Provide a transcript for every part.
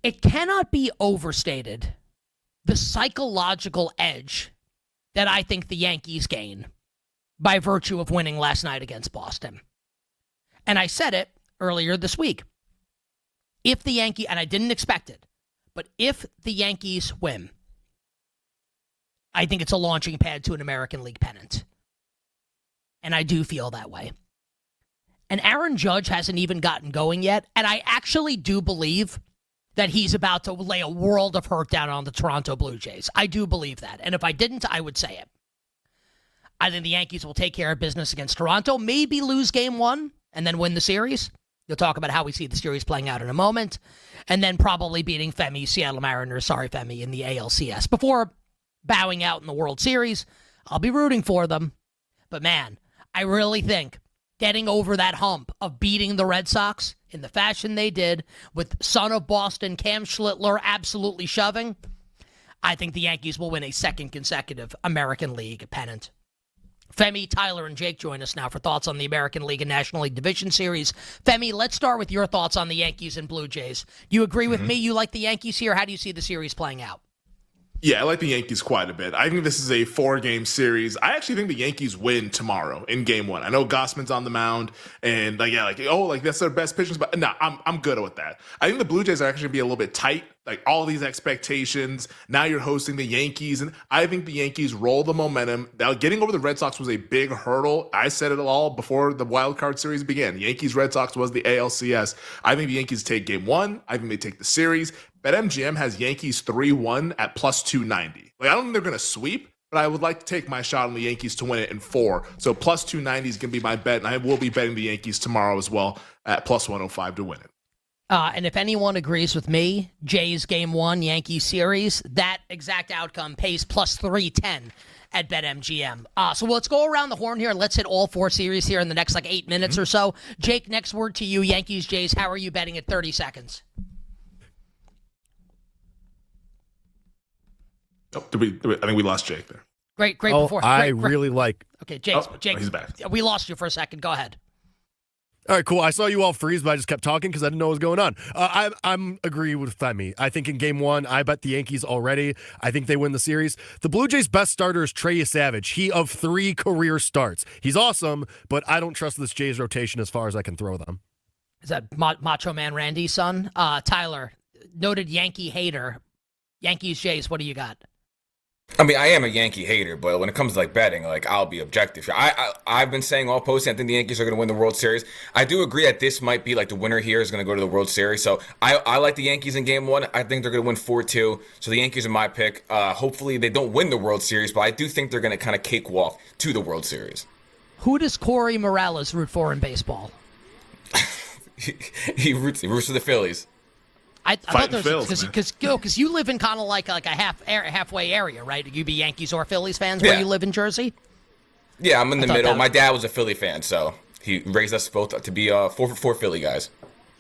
It cannot be overstated the psychological edge that I think the Yankees gain by virtue of winning last night against Boston. And I said it earlier this week. If the Yankees, and I didn't expect it, but if the Yankees win, I think it's a launching pad to an American League pennant. And I do feel that way. And Aaron Judge hasn't even gotten going yet, and I actually do believe that he's about to lay a world of hurt down on the Toronto Blue Jays. I do believe that. And if I didn't, I would say it. I think the Yankees will take care of business against Toronto, maybe lose game one, and then win the series. You'll talk about how we see the series playing out in a moment. And then probably beating Femi, Seattle Mariners, Femi, in the ALCS. Before bowing out in the World Series, I'll be rooting for them. But man, I really think getting over that hump of beating the Red Sox in the fashion they did, with son of Boston, Cam Schlittler, absolutely shoving, I think the Yankees will win a second consecutive American League pennant. Femi, Tyler, and Jake join us now for thoughts on the American League and National League Division Series. Femi, let's start with your thoughts on the Yankees and Blue Jays. You agree with me? You like the Yankees here? How do you see the series playing out? Yeah, I like the Yankees quite a bit. I think this is a 4-game series. I actually think the Yankees win tomorrow in game one. I know Gossman's on the mound, and that's their best pitchers, but no, I'm good with that. I think the Blue Jays are actually going to be a little bit tight. Like all these expectations. Now you're hosting the Yankees, and I think the Yankees roll the momentum. Now, getting over the Red Sox was a big hurdle. I said it all before the wild card series began. Yankees-Red Sox was the ALCS. I think the Yankees take game one. I think they take the series. BetMGM has Yankees 3-1 at plus 290. I don't think they're going to sweep, but I would like to take my shot on the Yankees to win it in 4. So plus 290 is going to be my bet, and I will be betting the Yankees tomorrow as well at plus 105 to win it. And if anyone agrees with me, Jays game one, Yankees series, that exact outcome pays plus 310 at BetMGM. So let's go around the horn here. Let's hit all 4 series here in the next 8 minutes or so. Jake, next word to you, Yankees, Jays. How are you betting at 30 seconds? I think we lost Jake there. Great before. I really like. Okay, Jake. He's back. We lost you for a second. Go ahead. All right, cool. I saw you all freeze, but I just kept talking because I didn't know what was going on. I'm agree with Femi. I think in game one, I bet the Yankees already. I think they win the series. The Blue Jays' best starter is Trey Savage. He of 3 career starts. He's awesome, but I don't trust this Jays rotation as far as I can throw them. Is that Macho Man Randy's son? Tyler, noted Yankee hater. Yankees, Jays, what do you got? I mean, I am a Yankee hater, but when it comes to betting, I'll be objective here. I've been saying all posting, I think the Yankees are going to win the World Series. I do agree that this might be the winner here is going to go to the World Series. So I like the Yankees in game one. I think they're going to win 4-2. So the Yankees are my pick. Hopefully they don't win the World Series, but I do think they're going to kind of cakewalk to the World Series. Who does Corey Morales root for in baseball? he roots for the Phillies. I thought because you live in kind of like a halfway area, right? You be Yankees or Phillies fans where you live in Jersey. Yeah, I'm in the middle. My dad was a Philly fan, so he raised us both to be four Philly guys.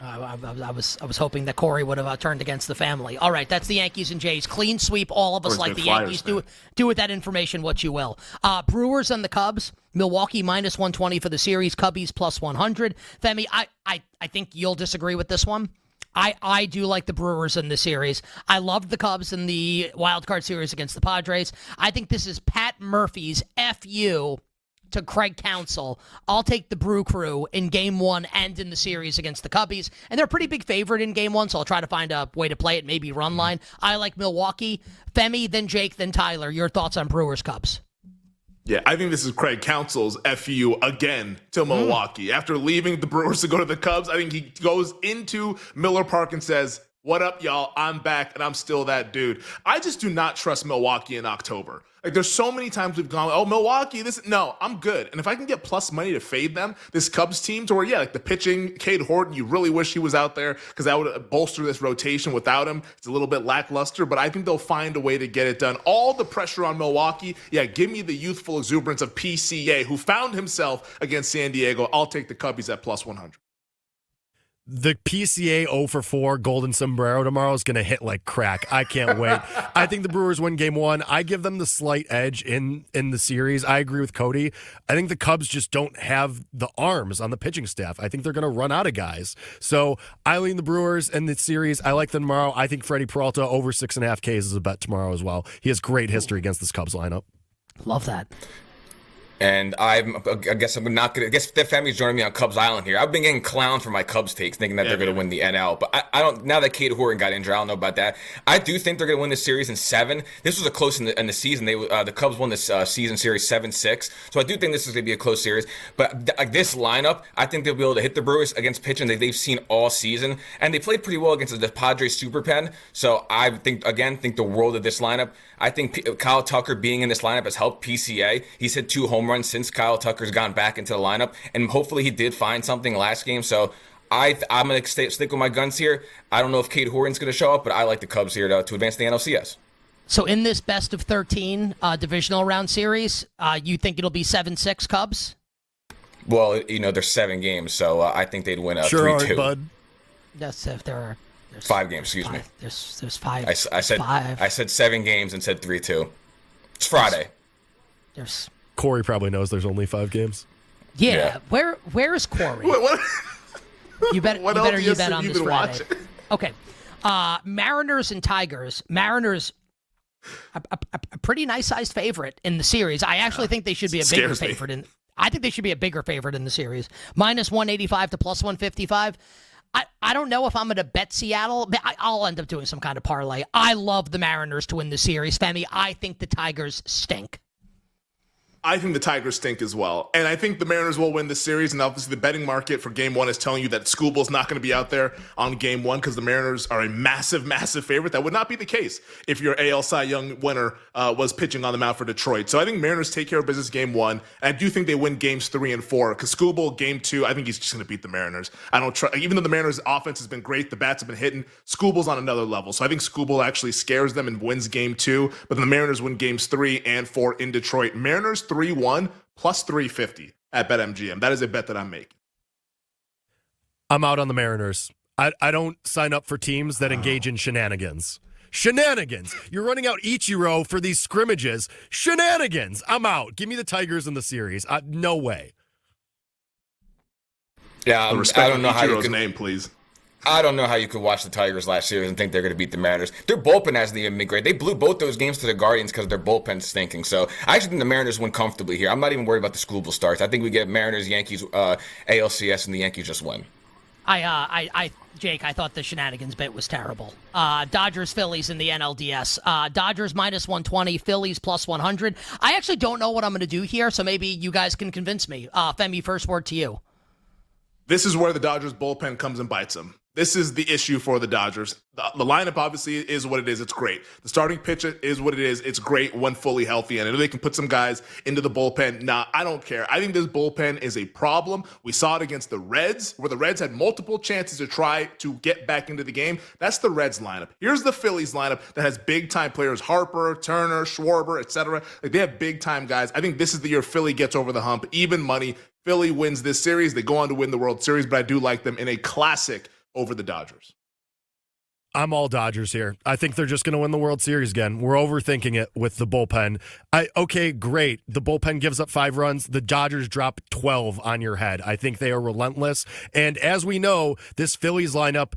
I was hoping that Corey would have turned against the family. All right, that's the Yankees and Jays. Clean sweep. All of us like the Yankees. Do with that information what you will. Brewers and the Cubs. Milwaukee minus 120 for the series. Cubbies plus 100. Femi, I think you'll disagree with this one. I do like the Brewers in the series. I loved the Cubs in the wild card series against the Padres. I think this is Pat Murphy's FU to Craig Counsell. I'll take the Brew Crew in game one and in the series against the Cubbies. And they're a pretty big favorite in game one, so I'll try to find a way to play it, maybe run line. I like Milwaukee. Femi, then Jake, then Tyler. Your thoughts on Brewers Cubs? Yeah, I think this is Craig Counsell's FU again to Milwaukee. After leaving the Brewers to go to the Cubs, I think he goes into Miller Park and says, "What up, y'all? I'm back, and I'm still that dude." I just do not trust Milwaukee in October. There's so many times we've gone, oh, Milwaukee, no, I'm good. And if I can get plus money to fade them, this Cubs team, to where, the pitching, Cade Horton, you really wish he was out there because that would bolster this rotation. Without him, it's a little bit lackluster, but I think they'll find a way to get it done. All the pressure on Milwaukee, give me the youthful exuberance of PCA, who found himself against San Diego. I'll take the Cubbies at plus 100. The PCA 0 for 4 Golden Sombrero tomorrow is going to hit like crack. I can't wait. I think the Brewers win game 1. I give them the slight edge in the series. I agree with Cody. I think the Cubs just don't have the arms on the pitching staff. I think they're going to run out of guys. So I lean the Brewers in the series. I like them tomorrow. I think Freddie Peralta over 6.5 Ks is a bet tomorrow as well. He has great history against this Cubs lineup. Love that. And I guess I'm not gonna. I guess Femi's joining me on Cubs Island here. I've been getting clowned for my Cubs takes, thinking that they're gonna win the NL. But I don't. Now that Cade Horton got injured, I don't know about that. I do think they're gonna win the series in 7. This was a close in the season. The Cubs won this season series 7-6. So I do think this is gonna be a close series. But this lineup, I think they'll be able to hit the Brewers against pitching that they've seen all season, and they played pretty well against the Padres super pen. So I think the world of this lineup. I think Kyle Tucker being in this lineup has helped PCA. He's hit 2 home runs since Kyle Tucker's gone back into the lineup, and hopefully he did find something last game. So I'm going to stick with my guns here. I don't know if Cade Horton's going to show up, but I like the Cubs here to advance the NLCS. So in this best of 13 divisional round series, you think it'll be 7-6 Cubs? Well, there's 7 games, so I think they'd win 3-2. Sure, bud. That's if there are. 5 games, excuse me. There's 5. I said 7 games and said 3-2. It's Friday. There's Corey probably knows there's only 5 games. Yeah. Where is Corey? What? You bet What on LDS this have you been Friday. watching? Okay. Mariners and Tigers. Mariners, a pretty nice sized favorite in the series. I actually think they should be a bigger favorite I think they should be a bigger favorite in the series. Minus 185 to plus 155. I don't know if I'm going to bet Seattle. I'll end up doing some kind of parlay. I love the Mariners to win the series. Femi, I think the Tigers stink. I think the Tigers stink as well. And I think the Mariners will win this series. And obviously the betting market for game 1 is telling you that Scooble's not going to be out there on game 1 because the Mariners are a massive, massive favorite. That would not be the case if your AL Cy Young winner was pitching on the mound for Detroit. So I think Mariners take care of business game 1. And I do think they win games 3 and 4 because Scooble, game 2, I think he's just going to beat the Mariners. I don't try, even though the Mariners offense has been great, the bats have been hitting, Scooble's on another level. So I think Scooble actually scares them and wins game 2. But then the Mariners win games 3 and 4 in Detroit. Mariners 3-1. Plus 350 at BetMGM. That is a bet that I'm making. I'm out on the Mariners. I don't sign up for teams that engage in shenanigans. Shenanigans. You're running out Ichiro for these scrimmages. Shenanigans. I'm out. Give me the Tigers in the series. No way. Yeah, I don't know how you Ichiro's can name, please. I don't know how you could watch the Tigers last series and think they're going to beat the Mariners. Their bullpen hasn't even been great. They blew both those games to the Guardians because their bullpen's stinking. So I actually think the Mariners win comfortably here. I'm not even worried about the Scooble starts. I think we get Mariners, Yankees, ALCS, and the Yankees just win. Jake, I thought the shenanigans bit was terrible. Dodgers, Phillies in the NLDS. Dodgers minus 120, Phillies plus 100. I actually don't know what I'm going to do here, so maybe you guys can convince me. Femi, first word to you. This is where the Dodgers bullpen comes and bites them. This is the issue for the Dodgers. The lineup obviously is what it is. It's great. The starting pitch is what it is. It's great when fully healthy. And I know they can put some guys into the bullpen. Nah, I don't care. I think this bullpen is a problem. We saw it against the Reds, where the Reds had multiple chances to try to get back into the game. That's the Reds lineup. Here's the Phillies lineup that has big-time players, Harper, Turner, Schwarber, etc. Like, they have big-time guys. I think this is the year Philly gets over the hump. Even money. Philly wins this series. They go on to win the World Series, but I do like them in a classic over the Dodgers. I'm all Dodgers here. I think they're just going to win the World Series again. We're overthinking it with the bullpen. Okay, great. The bullpen gives up 5 runs. The Dodgers drop 12 on your head. I think they are relentless. And as we know, this Phillies lineup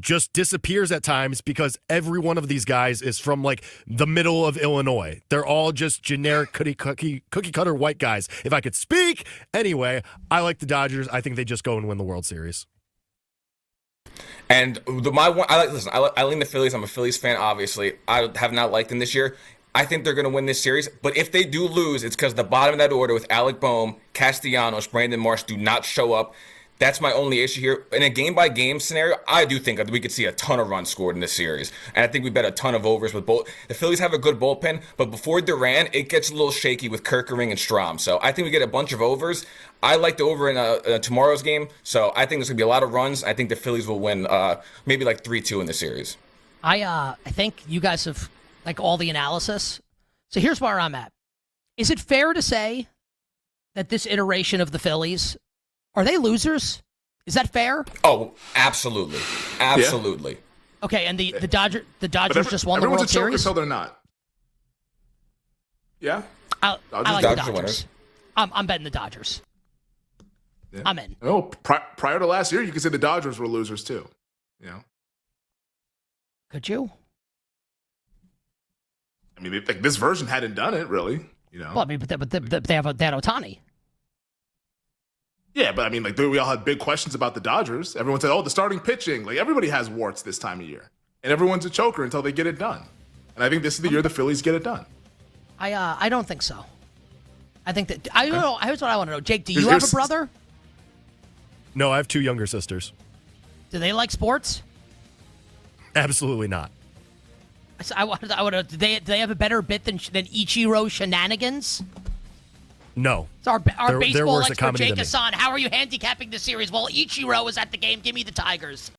just disappears at times because every one of these guys is from like the middle of Illinois. They're all just generic cookie cutter white guys. If I could speak. Anyway, I like the Dodgers. I think they just go and win the World Series. And I lean the Phillies. I'm a Phillies fan, obviously. I have not liked them this year. I think they're going to win this series. But if they do lose, it's because the bottom of that order with Alec Boehm, Castellanos, Brandon Marsh do not show up. That's my only issue here. In a game-by-game scenario, I do think that we could see a ton of runs scored in this series. And I think we bet a ton of overs with both. The Phillies have a good bullpen, but before Duran, it gets a little shaky with Kerkering and Strahm. So I think we get a bunch of overs. I like the over in tomorrow's game, so I think there's going to be a lot of runs. I think the Phillies will win maybe like 3-2 in the series. I think you guys have like all the analysis. So here's where I'm at. Is it fair to say that this iteration of the Phillies, are they losers? Is that fair? Oh, absolutely. Absolutely. Okay, and the Dodgers just won the World Everyone's a choker Series? until they're not. Yeah? I like the Dodgers Dodgers. winners. I'm betting the Dodgers. Yeah. I'm in. No, prior to last year, you could say the Dodgers were losers too. You know? Could you? I mean, like this version hadn't done it really. You know? Well, I mean, but they have Ohtani. Yeah, but I mean, like we all had big questions about the Dodgers. Everyone said, "Oh, the starting pitching." Like everybody has warts this time of year, and everyone's a choker until they get it done. And I think this is the year the Phillies get it done. I don't think so. I think that I don't know. Here's what I want to know, Jake. Do you have a brother? No, I have 2 younger sisters. Do they like sports? Absolutely not. I want to. Do they have a better bit than Ichiro Shenanigans? No. It's our They're baseball worse at expert, comedy Jake than me. Hassan. How are you handicapping the series? Well, Ichiro was at the game. Give me the Tigers.